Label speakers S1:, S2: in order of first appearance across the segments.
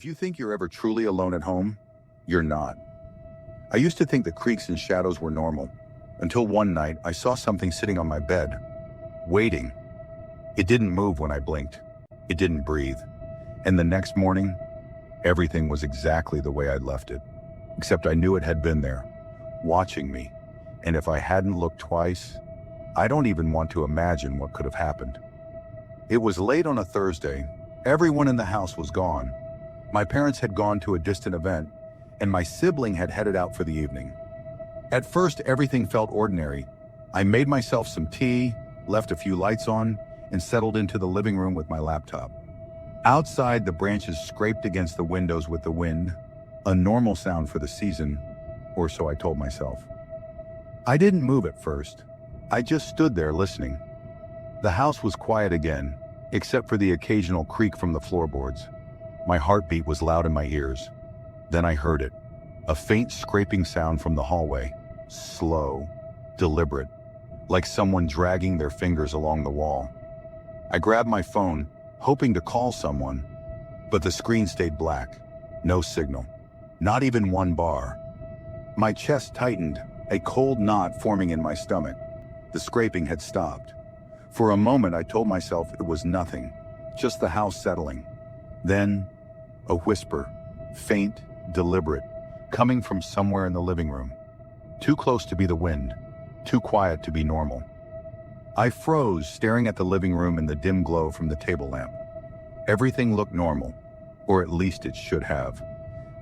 S1: If you think you're ever truly alone at home, you're not. I used to think the creaks and shadows were normal, until one night I saw something sitting on my bed, waiting. It didn't move when I blinked. It didn't breathe. And the next morning, everything was exactly the way I'd left it. Except I knew it had been there, watching me. And if I hadn't looked twice, I don't even want to imagine what could have happened. It was late on a Thursday. Everyone in the house was gone. My parents had gone to a distant event, and my sibling had headed out for the evening. At first, everything felt ordinary. I made myself some tea, left a few lights on, and settled into the living room with my laptop. Outside, the branches scraped against the windows with the wind, a normal sound for the season, or so I told myself. I didn't move at first. I just stood there listening. The house was quiet again, except for the occasional creak from the floorboards. My heartbeat was loud in my ears. Then I heard it, a faint scraping sound from the hallway, slow, deliberate, like someone dragging their fingers along the wall. I grabbed my phone, hoping to call someone, but the screen stayed black, no signal, not even one bar. My chest tightened, a cold knot forming in my stomach. The scraping had stopped. For a moment, I told myself it was nothing, just the house settling. Then, a whisper, faint, deliberate, coming from somewhere in the living room. Too close to be the wind, too quiet to be normal. I froze, staring at the living room in the dim glow from the table lamp. Everything looked normal, or at least it should have.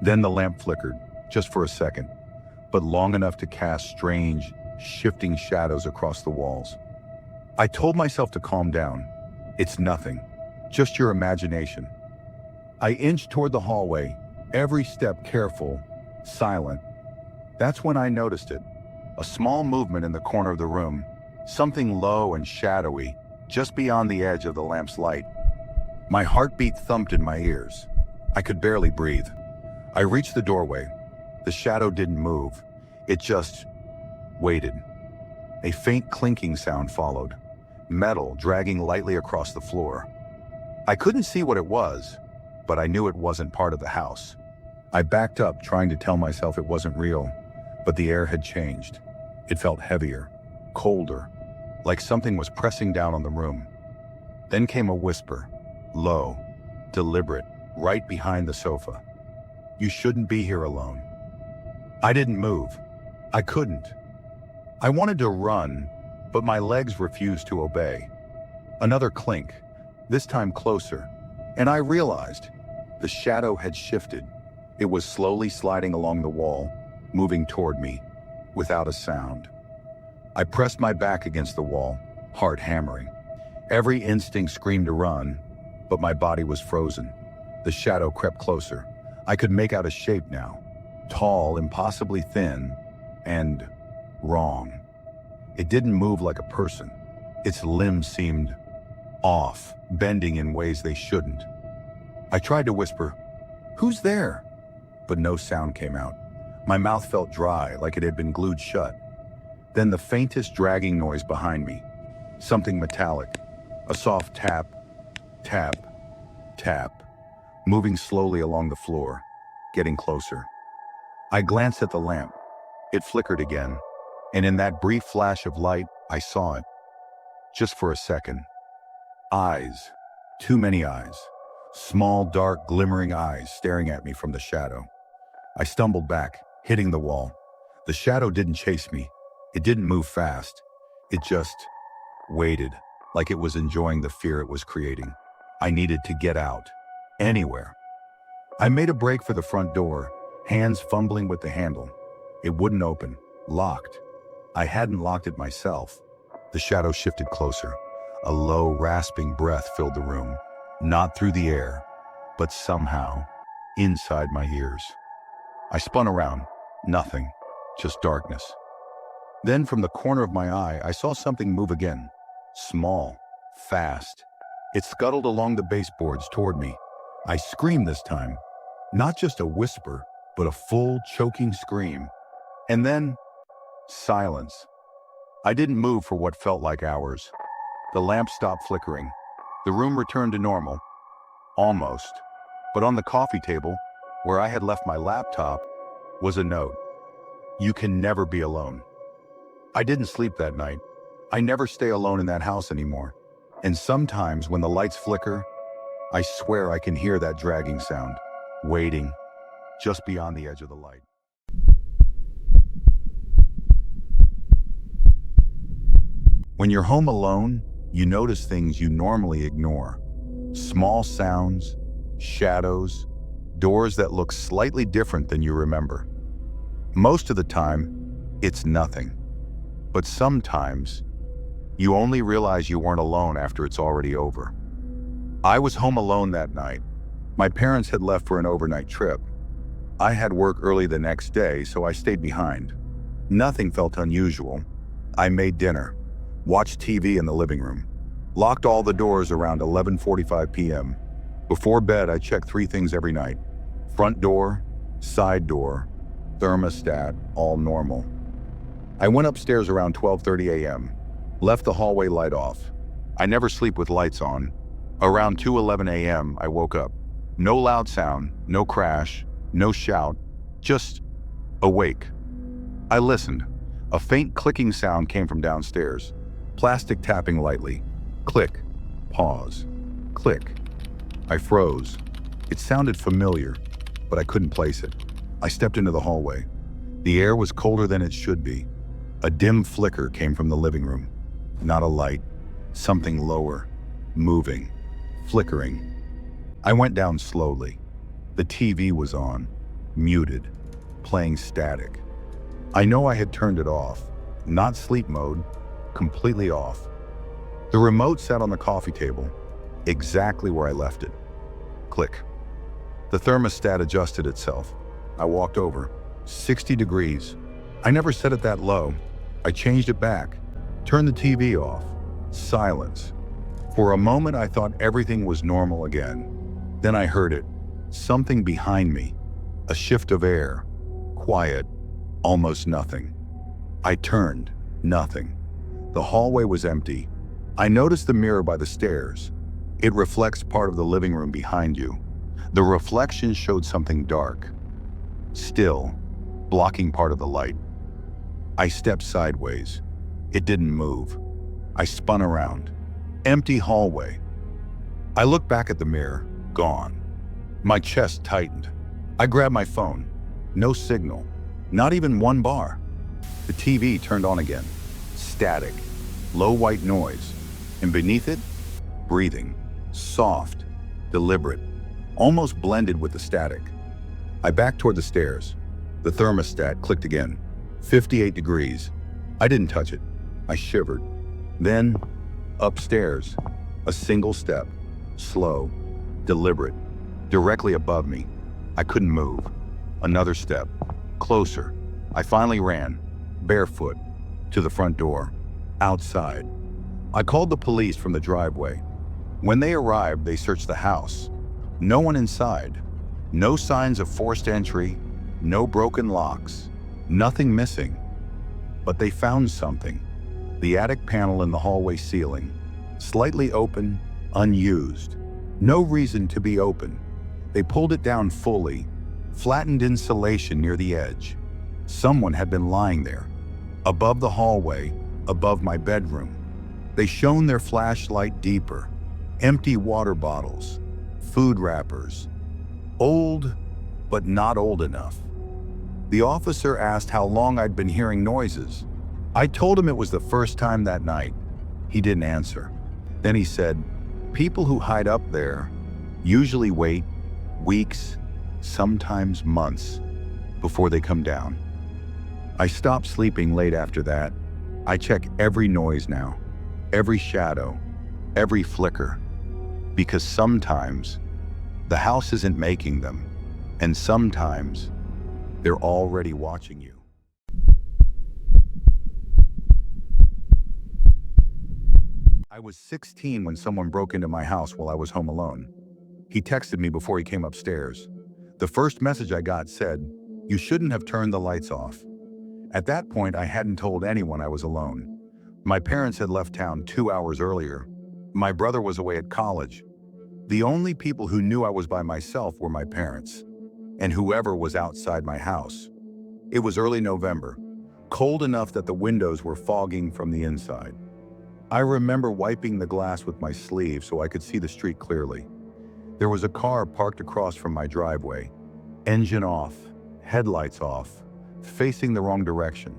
S1: Then the lamp flickered, just for a second, but long enough to cast strange, shifting shadows across the walls. I told myself to calm down. It's nothing, just your imagination. I inched toward the hallway, every step careful, silent. That's when I noticed it. A small movement in the corner of the room, something low and shadowy, just beyond the edge of the lamp's light. My heartbeat thumped in my ears. I could barely breathe. I reached the doorway. The shadow didn't move. It just waited. A faint clinking sound followed, metal dragging lightly across the floor. I couldn't see what it was, but I knew it wasn't part of the house. I backed up, trying to tell myself it wasn't real, but the air had changed. It felt heavier, colder, like something was pressing down on the room. Then came a whisper, low, deliberate, right behind the sofa. You shouldn't be here alone. I didn't move. I couldn't. I wanted to run, but my legs refused to obey. Another clink, this time closer, and I realized the shadow had shifted. It was slowly sliding along the wall, moving toward me, without a sound. I pressed my back against the wall, heart hammering. Every instinct screamed to run, but my body was frozen. The shadow crept closer. I could make out a shape now, tall, impossibly thin, and wrong. It didn't move like a person. Its limbs seemed off, bending in ways they shouldn't. I tried to whisper, "Who's there?" But no sound came out. My mouth felt dry, like it had been glued shut. Then the faintest dragging noise behind me. Something metallic. A soft tap, tap, tap, moving slowly along the floor, getting closer. I glanced at the lamp. It flickered again, and in that brief flash of light, I saw it. Just for a second. Eyes. Too many eyes. Small, dark, glimmering eyes staring at me from the shadow. I stumbled back, hitting the wall. The shadow didn't chase me. It didn't move fast. It just waited, like it was enjoying the fear it was creating. I needed to get out. Anywhere. I made a break for the front door, hands fumbling with the handle. It wouldn't open. Locked. I hadn't locked it myself. The shadow shifted closer. A low, rasping breath filled the room. Not through the air, but somehow inside my ears. I spun around. Nothing. Just darkness. Then from the corner of my eye, I saw something move again. Small. Fast. It scuttled along the baseboards toward me. I screamed this time. Not just a whisper, but a full, choking scream. And then, silence. I didn't move for what felt like hours. The lamp stopped flickering. The room returned to normal. Almost. But on the coffee table, where I had left my laptop, was a note. You can never be alone. I didn't sleep that night. I never stay alone in that house anymore. And sometimes when the lights flicker, I swear I can hear that dragging sound, waiting, just beyond the edge of the light. When you're home alone, you notice things you normally ignore. Small sounds, shadows, doors that look slightly different than you remember. Most of the time, it's nothing. But sometimes, you only realize you weren't alone after it's already over. I was home alone that night. My parents had left for an overnight trip. I had work early the next day, so I stayed behind. Nothing felt unusual. I made dinner, watched TV in the living room, locked all the doors around 11:45 p.m. Before bed, I checked 3 things every night. Front door, side door, thermostat, all normal. I went upstairs around 12:30 a.m., left the hallway light off. I never sleep with lights on. Around 2:11 a.m., I woke up. No loud sound, no crash, no shout, just awake. I listened. A faint clicking sound came from downstairs. Plastic tapping lightly. Click. Pause. Click. I froze. It sounded familiar, but I couldn't place it. I stepped into the hallway. The air was colder than it should be. A dim flicker came from the living room. Not a light. Something lower. Moving. Flickering. I went down slowly. The TV was on. Muted. Playing static. I know I had turned it off. Not sleep mode. Completely off. The remote sat on the coffee table, exactly where I left it. Click. The thermostat adjusted itself. I walked over. 60 degrees. I never set it that low. I changed it back. Turned the TV off. Silence. For a moment, I thought everything was normal again. Then I heard it. Something behind me. A shift of air. Quiet. Almost nothing. I turned. Nothing. The hallway was empty. I noticed the mirror by the stairs. It reflects part of the living room behind you. The reflection showed something dark. Still, blocking part of the light. I stepped sideways. It didn't move. I spun around. Empty hallway. I looked back at the mirror. Gone. My chest tightened. I grabbed my phone. No signal. Not even one bar. The TV turned on again. Static. Low white noise. And beneath it, breathing. Soft. Deliberate. Almost blended with the static. I backed toward the stairs. The thermostat clicked again. 58 degrees. I didn't touch it. I shivered. Then, upstairs, a single step. Slow. Deliberate. Directly above me. I couldn't move. Another step. Closer. I finally ran, barefoot, to the front door. Outside. I called the police from the driveway. When they arrived, they searched the house. No one inside. No signs of forced entry. No broken locks. Nothing missing. But they found something. The attic panel in the hallway ceiling. Slightly open, unused. No reason to be open. They pulled it down fully. Flattened insulation near the edge. Someone had been lying there. Above the hallway, above my bedroom. They shone their flashlight deeper. Empty water bottles. Food wrappers. Old, but not old enough. The officer asked how long I'd been hearing noises. I told him it was the first time that night. He didn't answer. Then he said, people who hide up there usually wait weeks, sometimes months, before they come down. I stopped sleeping late after that. I check every noise now, every shadow, every flicker, because sometimes the house isn't making them, and sometimes they're already watching you. I was 16 when someone broke into my house while I was home alone. He texted me before he came upstairs. The first message I got said, "You shouldn't have turned the lights off." At that point, I hadn't told anyone I was alone. My parents had left town 2 hours earlier. My brother was away at college. The only people who knew I was by myself were my parents, and whoever was outside my house. It was early November, cold enough that the windows were fogging from the inside. I remember wiping the glass with my sleeve so I could see the street clearly. There was a car parked across from my driveway, engine off, headlights off, facing the wrong direction.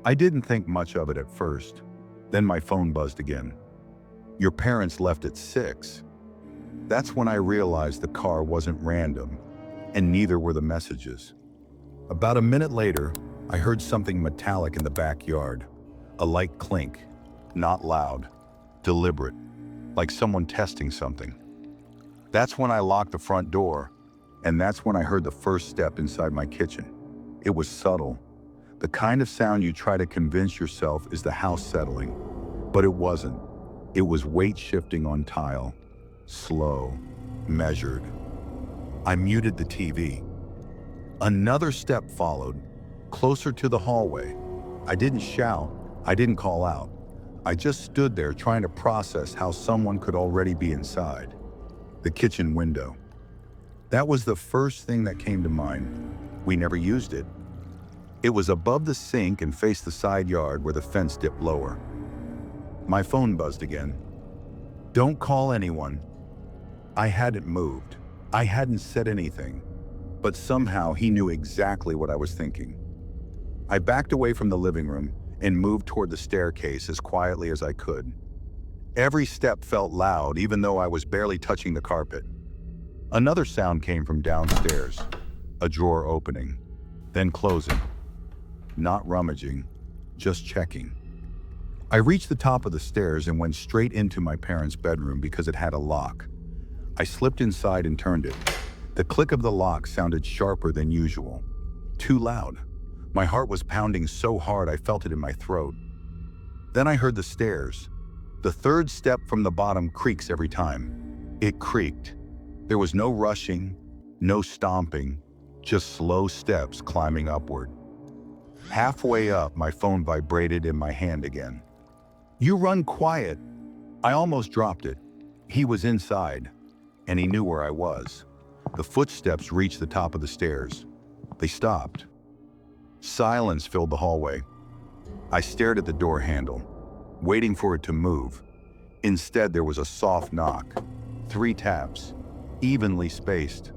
S1: I didn't think much of it at first. Then my phone buzzed again. "Your parents left at 6. That's when I realized the car wasn't random, and neither were the messages. About a minute later, I heard something metallic in the backyard. A light clink, not loud, deliberate, like someone testing something. That's when I locked the front door, and that's when I heard the first step inside my kitchen. It was subtle, the kind of sound you try to convince yourself is the house settling, but it wasn't. It was weight shifting on tile, slow, measured. I muted the TV. Another step followed, closer to the hallway. I didn't shout, I didn't call out. I just stood there trying to process how someone could already be inside. The kitchen window. That was the first thing that came to mind. We never used it. It was above the sink and faced the side yard where the fence dipped lower. My phone buzzed again. "Don't call anyone." I hadn't moved. I hadn't said anything. But somehow he knew exactly what I was thinking. I backed away from the living room and moved toward the staircase as quietly as I could. Every step felt loud, even though I was barely touching the carpet. Another sound came from downstairs, a drawer opening, then closing. Not rummaging, just checking. I reached the top of the stairs and went straight into my parents' bedroom because it had a lock. I slipped inside and turned it. The click of the lock sounded sharper than usual. Too loud. My heart was pounding so hard I felt it in my throat. Then I heard the stairs. The third step from the bottom creaks every time. It creaked. There was no rushing, no stomping, just slow steps climbing upward. Halfway up, my phone vibrated in my hand again. "You run quiet." I almost dropped it. He was inside, and he knew where I was. The footsteps reached the top of the stairs. They stopped. Silence filled the hallway. I stared at the door handle, waiting for it to move. Instead, there was a soft knock. 3 taps, evenly spaced.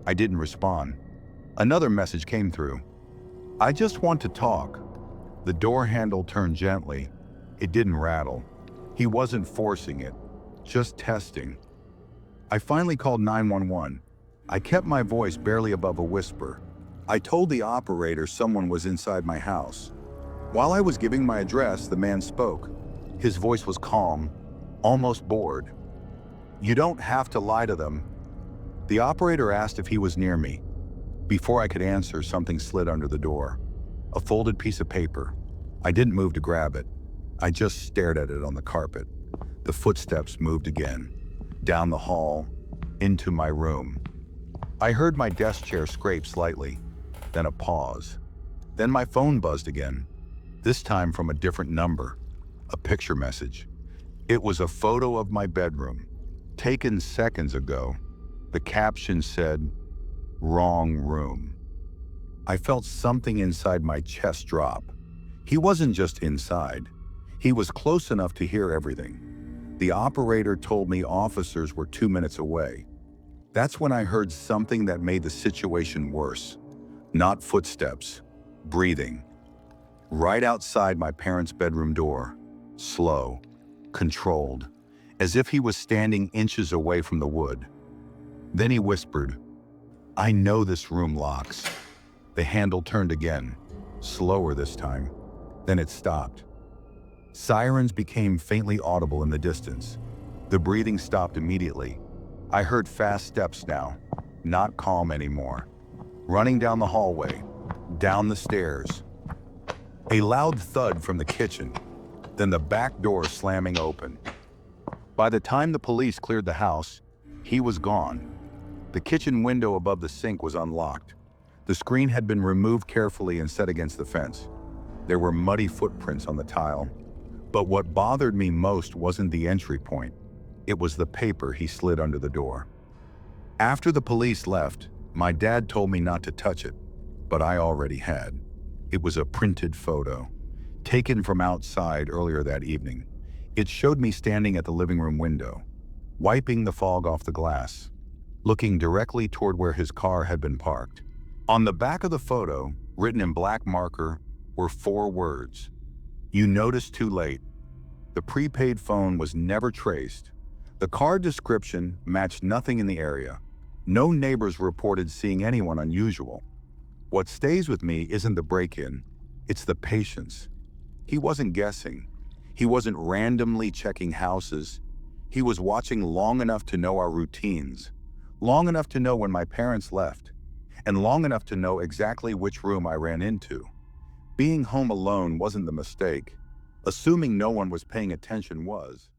S1: I didn't respond. Another message came through. "I just want to talk." The door handle turned gently. It didn't rattle. He wasn't forcing it, just testing. I finally called 911. I kept my voice barely above a whisper. I told the operator someone was inside my house. While I was giving my address, the man spoke. His voice was calm, almost bored. "You don't have to lie to them." The operator asked if he was near me. Before I could answer, something slid under the door. A folded piece of paper. I didn't move to grab it. I just stared at it on the carpet. The footsteps moved again, down the hall, into my room. I heard my desk chair scrape slightly, then a pause. Then my phone buzzed again, this time from a different number, a picture message. It was a photo of my bedroom, taken seconds ago. The caption said, "Wrong room." I felt something inside my chest drop. He wasn't just inside. He was close enough to hear everything. The operator told me officers were 2 minutes away. That's when I heard something that made the situation worse. Not footsteps, breathing. Right outside my parents' bedroom door, slow, controlled, as if he was standing inches away from the wood. Then he whispered, "I know this room locks." The handle turned again, slower this time. Then it stopped. Sirens became faintly audible in the distance. The breathing stopped immediately. I heard fast steps now, not calm anymore. Running down the hallway, down the stairs. A loud thud from the kitchen, then the back door slamming open. By the time the police cleared the house, he was gone. The kitchen window above the sink was unlocked. The screen had been removed carefully and set against the fence. There were muddy footprints on the tile. But what bothered me most wasn't the entry point. It was the paper he slid under the door. After the police left, my dad told me not to touch it, but I already had. It was a printed photo, taken from outside earlier that evening. It showed me standing at the living room window, wiping the fog off the glass, looking directly toward where his car had been parked. On the back of the photo, written in black marker, were 4 words. "You noticed too late." The prepaid phone was never traced. The car description matched nothing in the area. No neighbors reported seeing anyone unusual. What stays with me isn't the break-in, it's the patience. He wasn't guessing. He wasn't randomly checking houses. He was watching long enough to know our routines, long enough to know when my parents left, and long enough to know exactly which room I ran into. Being home alone wasn't the mistake. Assuming no one was paying attention was.